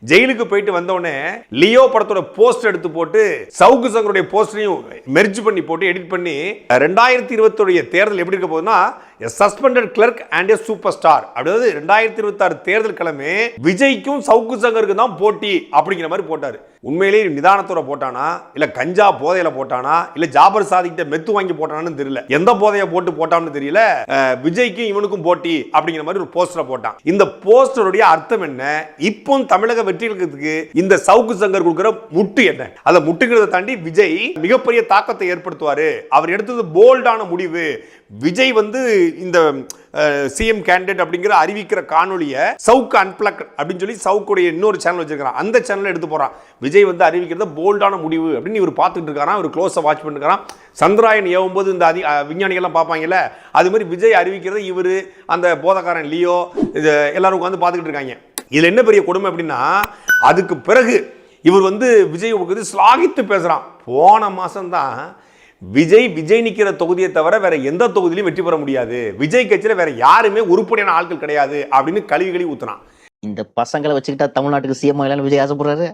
ஜெயிலுக்கு போயிட்டு வந்தோடனே லியோ படத்தோட போஸ்டர் எடுத்து போட்டு சவுக்கு சங்கருடைய போஸ்டரையும் மெர்ஜ் பண்ணி போட்டு எடிட் பண்ணி 2020 தேர்தல் எப்படி இருக்க போகுதுன்னா suspended clerk and a super star. அதாவது 2026 தேர்தல் கிழமை விஜய்க்கும் சவுக்கு சங்கருக்கு தான் போட்டி அப்படிங்கிற மாதிரி போட்டாரு. உண்மையிலேயே நிதானத்தோட போட்டானா இல்ல கஞ்சா போதையில போட்டானா இல்ல ஜாபர் சாதிக்கிட்ட மெத்து வாங்கி போட்டானான்னு தெரியல. எந்த போதையை போட்டு போட்டான்னு தெரியல. விஜய்க்கும் இவனுக்கும் போட்டி அப்படிங்கிற மாதிரி ஒரு போஸ்டரை போட்டான். இந்த போஸ்டருடைய அர்த்தம் என்ன? இப்போ தமிழக வெற்றி இலக்கத்துக்கு இந்த சவுக்கு சங்கர் கொடுக்கிற முட்டு என்ன? அதை முட்டுங்கிறத தாண்டி விஜய் மிகப்பெரிய தாக்கத்தை ஏற்படுத்துவாரு. அவர் எடுத்தது போல்டான முடிவு. விஜய் வந்து இந்த சிஎம் கேண்டிடேட் அப்படிங்கிற அறிவிக்கிற காணொலியை சவுக்கு அன்பிளக் அப்படின்னு சொல்லி சவுக்குடைய இன்னொரு சேனல் வச்சிருக்கான். அந்த சேனல் எடுத்து போறான். விஜய் வந்து அறிவிக்கிறது போல்டான முடிவு அப்படின்னு இவர் பார்த்துட்டு இருக்காராம். இவர் க்ளோஸா வாட்ச் பண்ணிருக்காராம். சந்திராயன் ஏவும்போது இந்த விஞ்ஞானிகள்லாம் பார்ப்பாங்கல்ல, அது மாதிரி விஜய் அறிவிக்கிறது இவர் அந்த போதக்காரன் லியோ இது எல்லாரும் உட்காந்து பார்த்துக்கிட்டு இருக்காங்க. இதுல என்ன பெரிய கொடுமை அப்படின்னா, அதுக்கு பிறகு இவர் வந்து விஜய் ஸ்லாகித்து பேசுறான். போன மாசம் தான் விஜய் நிக்கிற தொகுதியை தவிர வேற எந்த தொகுதியிலும் வெற்றி பெற முடியாது, விஜய் கட்சியில வேற யாருமே உருப்படியான ஆட்கள் கிடையாது அப்படின்னு கழுவி ஊத்துறான். இந்த பசங்களை வச்சுக்கிட்டா தமிழ்நாட்டுக்கு சிஎம் விஜய் ஆசைப்படுறாரு.